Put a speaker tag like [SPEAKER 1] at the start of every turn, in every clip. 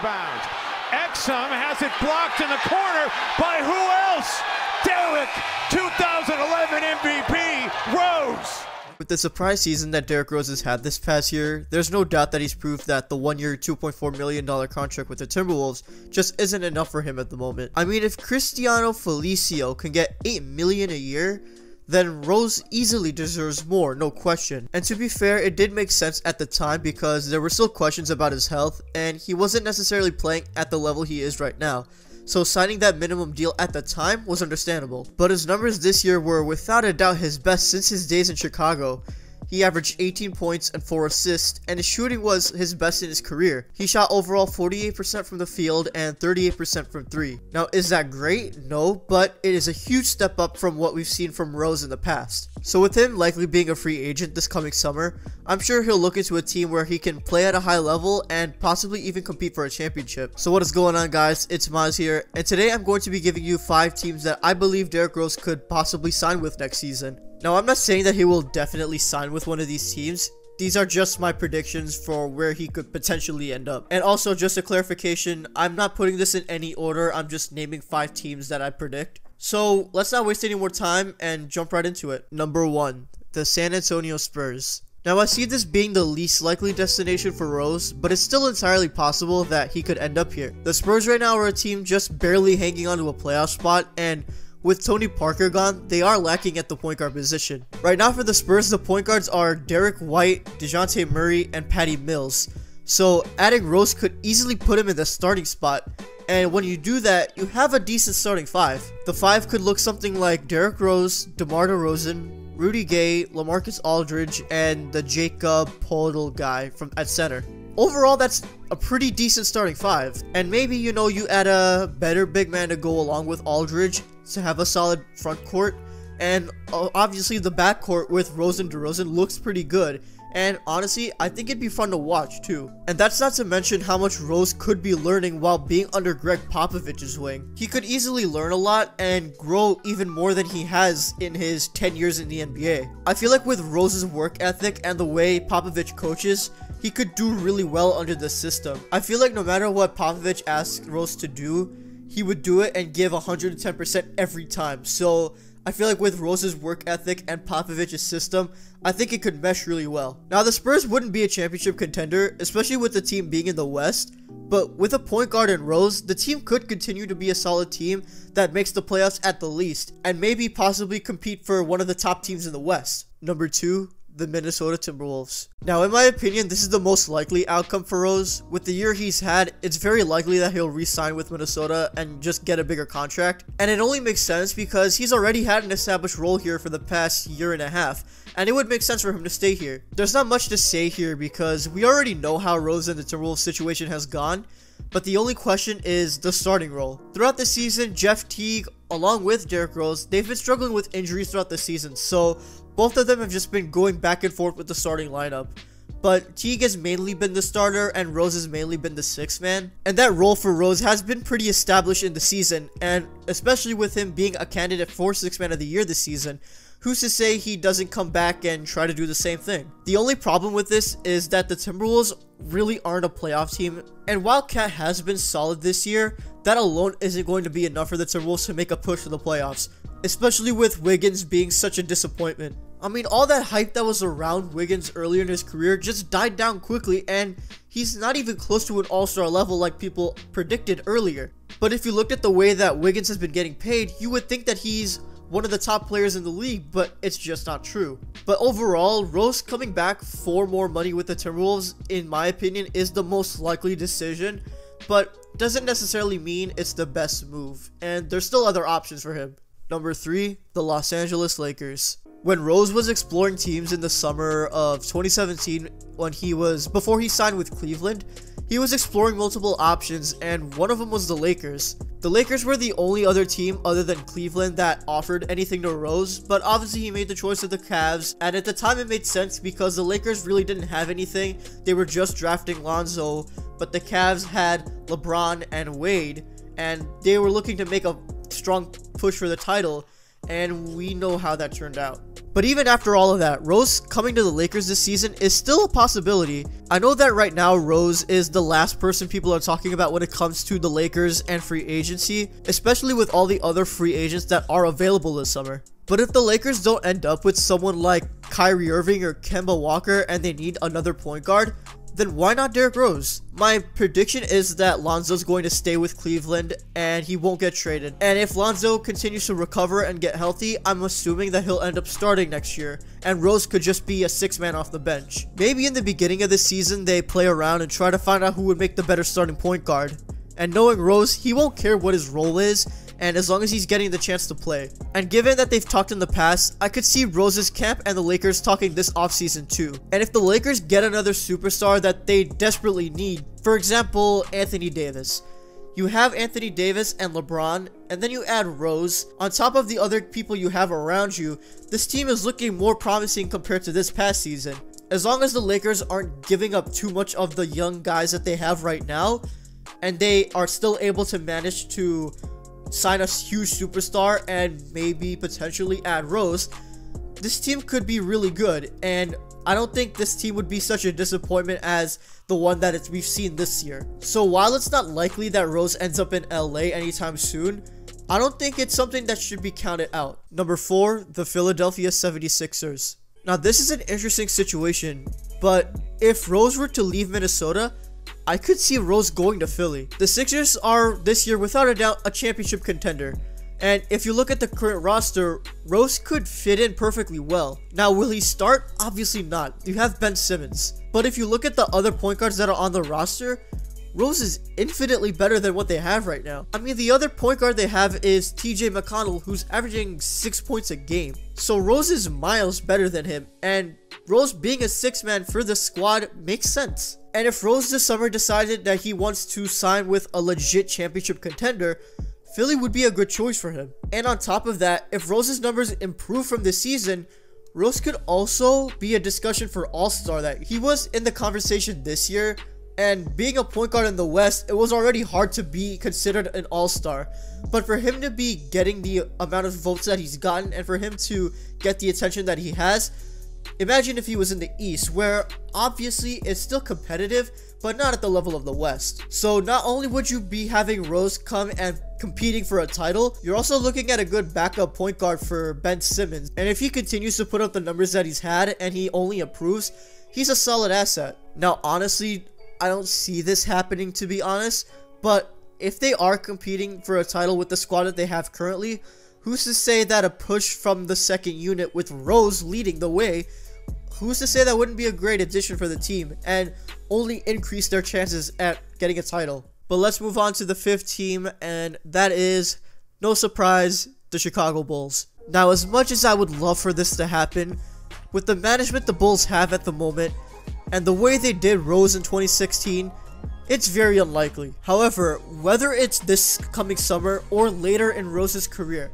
[SPEAKER 1] rebound. Exum has it blocked in the corner by who else? Derrick, 2011 MVP, Rose.
[SPEAKER 2] With the surprise season that Derrick Rose has had this past year, there's no doubt that he's proved that the one-year $2.4 million contract with the Timberwolves just isn't enough for him at the moment. I mean, if Cristiano Felicio can get $8 million a year, then Rose easily deserves more, no question. And to be fair, it did make sense at the time because there were still questions about his health, and he wasn't necessarily playing at the level he is right now. So signing that minimum deal at the time was understandable. But his numbers this year were without a doubt his best since his days in Chicago. He averaged 18 points and 4 assists, and his shooting was his best in his career. He shot overall 48% from the field and 38% from 3. Now, is that great? No, but it is a huge step up from what we've seen from Rose in the past. So with him likely being a free agent this coming summer, I'm sure he'll look into a team where he can play at a high level and possibly even compete for a championship. So what is going on, guys? It's Maz here, and today I'm going to be giving you 5 teams that I believe Derrick Rose could possibly sign with next season. Now, I'm not saying that he will definitely sign with one of these teams. These are just my predictions for where he could potentially end up. And also, just a clarification, I'm not putting this in any order. I'm just naming 5 teams that I predict. So, let's not waste any more time and jump right into it. Number 1, the San Antonio Spurs. Now, I see this being the least likely destination for Rose, but it's still entirely possible that he could end up here. The Spurs right now are a team just barely hanging on to a playoff spot, and with Tony Parker gone, they are lacking at the point guard position. Right now for the Spurs, the point guards are Derrick White, DeJounte Murray, and Patty Mills. So adding Rose could easily put him in the starting spot. And when you do that, you have a decent starting 5. The 5 could look something like Derrick Rose, DeMar DeRozan, Rudy Gay, LaMarcus Aldridge, and the Jacob Poeltl guy at center. Overall, that's a pretty decent starting 5. And maybe, you know, you add a better big man to go along with Aldridge to have a solid front court. And obviously the back court with Rose and DeRozan looks pretty good. And honestly, I think it'd be fun to watch too. And that's not to mention how much Rose could be learning while being under Greg Popovich's wing. He could easily learn a lot and grow even more than he has in his 10 years in the NBA. I feel like with Rose's work ethic and the way Popovich coaches, he could do really well under the system. I feel like no matter what Popovich asked Rose to do, he would do it and give 110% every time. So I feel like with Rose's work ethic and Popovich's system, I think it could mesh really well. Now, the Spurs wouldn't be a championship contender, especially with the team being in the West, but with a point guard in Rose, the team could continue to be a solid team that makes the playoffs at the least, and maybe possibly compete for one of the top teams in the West. Number 2, the Minnesota Timberwolves. Now, in my opinion, this is the most likely outcome for Rose. With the year he's had, it's very likely that he'll re-sign with Minnesota and just get a bigger contract. And it only makes sense because he's already had an established role here for the past year and a half, and it would make sense for him to stay here. There's not much to say here because we already know how Rose and the Timberwolves situation has gone, but the only question is the starting role. Throughout the season, Jeff Teague, along with Derrick Rose, they've been struggling with injuries throughout the season, so both of them have just been going back and forth with the starting lineup. But Teague has mainly been the starter and Rose has mainly been the 6th man. And that role for Rose has been pretty established in the season, and especially with him being a candidate for 6th man of the year this season, who's to say he doesn't come back and try to do the same thing? The only problem with this is that the Timberwolves really aren't a playoff team, and while Cat has been solid this year, that alone isn't going to be enough for the Timberwolves to make a push for the playoffs, especially with Wiggins being such a disappointment. I mean, all that hype that was around Wiggins earlier in his career just died down quickly, and he's not even close to an all-star level like people predicted earlier. But if you looked at the way that Wiggins has been getting paid, you would think that he's one of the top players in the league, but it's just not true. But overall, Rose coming back for more money with the Timberwolves, in my opinion, is the most likely decision, but doesn't necessarily mean it's the best move, and there's still other options for him. Number 3, the Los Angeles Lakers. When Rose was exploring teams in the summer of 2017, before he signed with Cleveland, he was exploring multiple options, and one of them was the Lakers. The Lakers were the only other team other than Cleveland that offered anything to Rose, but obviously he made the choice of the Cavs, and at the time it made sense because the Lakers really didn't have anything. They were just drafting Lonzo, but the Cavs had LeBron and Wade, and they were looking to make a strong push for the title, and we know how that turned out. But even after all of that, Rose coming to the Lakers this season is still a possibility. I know that right now Rose is the last person people are talking about when it comes to the Lakers and free agency, especially with all the other free agents that are available this summer. But if the Lakers don't end up with someone like Kyrie Irving or Kemba Walker and they need another point guard, then why not Derrick Rose? My prediction is that Lonzo's going to stay with Cleveland and he won't get traded. And if Lonzo continues to recover and get healthy, I'm assuming that he'll end up starting next year, and Rose could just be a 6-man off the bench. Maybe in the beginning of the season they play around and try to find out who would make the better starting point guard. And knowing Rose, he won't care what his role is, and as long as he's getting the chance to play. And given that they've talked in the past, I could see Rose's camp and the Lakers talking this offseason too. And if the Lakers get another superstar that they desperately need, for example, Anthony Davis. You have Anthony Davis and LeBron, and then you add Rose. On top of the other people you have around you, this team is looking more promising compared to this past season. As long as the Lakers aren't giving up too much of the young guys that they have right now, and they are still able to manage to sign a huge superstar and maybe potentially add Rose, this team could be really good. And I don't think this team would be such a disappointment as the one that we've seen this year. So while it's not likely that Rose ends up in LA anytime soon, I don't think it's something that should be counted out. Number 4, the Philadelphia 76ers. Now this is an interesting situation, but if Rose were to leave Minnesota, I could see Rose going to Philly. The Sixers are this year without a doubt a championship contender. And if you look at the current roster, Rose could fit in perfectly well. Now, will he start? Obviously not. You have Ben Simmons. But if you look at the other point guards that are on the roster, Rose is infinitely better than what they have right now. I mean, the other point guard they have is TJ McConnell, who's averaging 6 points a game. So Rose is miles better than him. And Rose being a 6-man for the squad makes sense. And if Rose this summer decided that he wants to sign with a legit championship contender, Philly would be a good choice for him. And on top of that, if Rose's numbers improve from this season, Rose could also be a discussion for All-Star. That he was in the conversation this year, and being a point guard in the West, it was already hard to be considered an All-Star. But for him to be getting the amount of votes that he's gotten, and for him to get the attention that he has, imagine if he was in the East, where obviously it's still competitive, but not at the level of the West. So not only would you be having Rose come and competing for a title, you're also looking at a good backup point guard for Ben Simmons. And if he continues to put up the numbers that he's had and he only improves, he's a solid asset. Now, honestly, I don't see this happening, to be honest, but if they are competing for a title with the squad that they have currently, who's to say that a push from the second unit with Rose leading the way, who's to say that wouldn't be a great addition for the team and only increase their chances at getting a title? But let's move on to the 5th team, and that is, no surprise, the Chicago Bulls. Now, as much as I would love for this to happen, with the management the Bulls have at the moment, and the way they did Rose in 2016, it's very unlikely. However, whether it's this coming summer or later in Rose's career,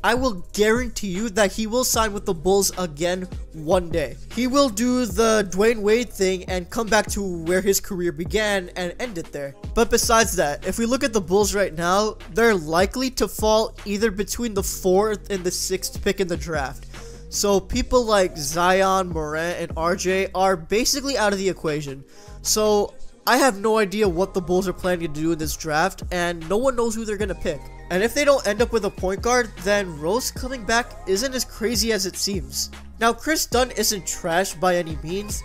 [SPEAKER 2] I will guarantee you that he will sign with the Bulls again one day. He will do the Dwayne Wade thing and come back to where his career began and end it there. But besides that, if we look at the Bulls right now, they're likely to fall either between the 4th and the 6th pick in the draft. So people like Zion, Morant, and RJ are basically out of the equation. So I have no idea what the Bulls are planning to do in this draft, and no one knows who they're going to pick. And if they don't end up with a point guard, then Rose coming back isn't as crazy as it seems. Now, Chris Dunn isn't trash by any means,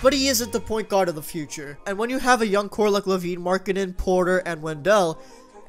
[SPEAKER 2] but he isn't the point guard of the future. And when you have a young core like Levine, Markkanen, Porter, and Wendell,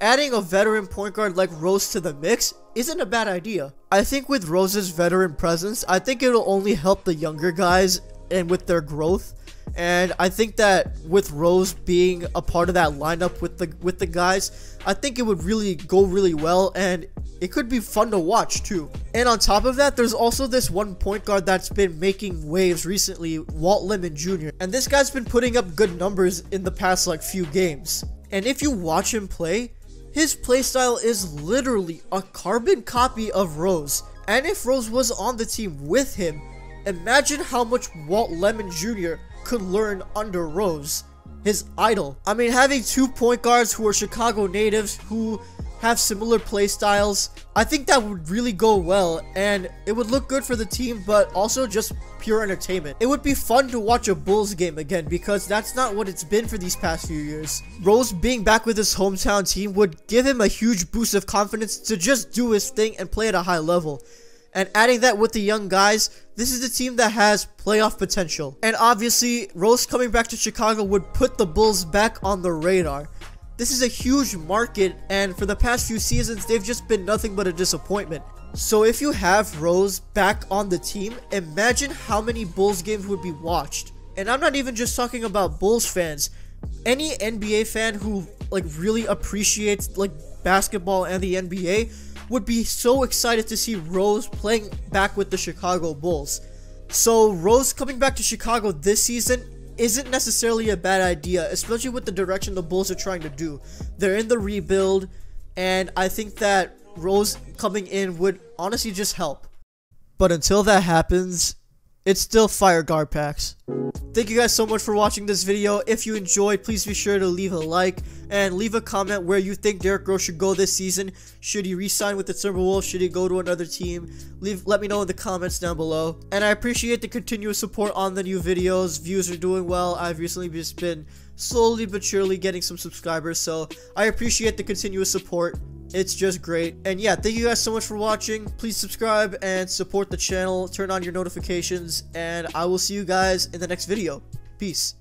[SPEAKER 2] adding a veteran point guard like Rose to the mix isn't a bad idea. I think with Rose's veteran presence, I think it'll only help the younger guys and with their growth. And I think that with Rose being a part of that lineup with the guys, I think it would really go really well, and it could be fun to watch too. And on top of that, there's also this one point guard that's been making waves recently, Walt Lemon Jr. And this guy's been putting up good numbers in the past few games. And if you watch him play, his playstyle is literally a carbon copy of Rose. And if Rose was on the team with him, imagine how much Walt Lemon Jr. could learn under Rose, his idol. I mean, having 2 point guards who are Chicago natives, who have similar play styles, I think that would really go well, and it would look good for the team, but also just pure entertainment. It would be fun to watch a Bulls game again, because that's not what it's been for these past few years. Rose being back with his hometown team would give him a huge boost of confidence to just do his thing and play at a high level. And adding that with the young guys, this is a team that has playoff potential. And obviously, Rose coming back to Chicago would put the Bulls back on the radar. This is a huge market, and for the past few seasons, they've just been nothing but a disappointment. So if you have Rose back on the team, imagine how many Bulls games would be watched. And I'm not even just talking about Bulls fans. Any NBA fan who really appreciates basketball and the NBA would be so excited to see Rose playing back with the Chicago Bulls. So Rose coming back to Chicago this season isn't necessarily a bad idea, especially with the direction the Bulls are trying to do. They're in the rebuild, and I think that Rose coming in would honestly just help. But until that happens, it's still fire guard packs. Thank you guys so much for watching this video. If you enjoyed, please be sure to leave a like and leave a comment where you think Derrick Rose should go this season. Should he re-sign with the Timberwolves? Should he go to another team? Let me know in the comments down below. And I appreciate the continuous support on the new videos. Views are doing well. I've recently just been slowly but surely getting some subscribers, so I appreciate the continuous support. It's just great. And yeah, thank you guys so much for watching. Please subscribe and support the channel. Turn on your notifications, and I will see you guys in the next video. Peace.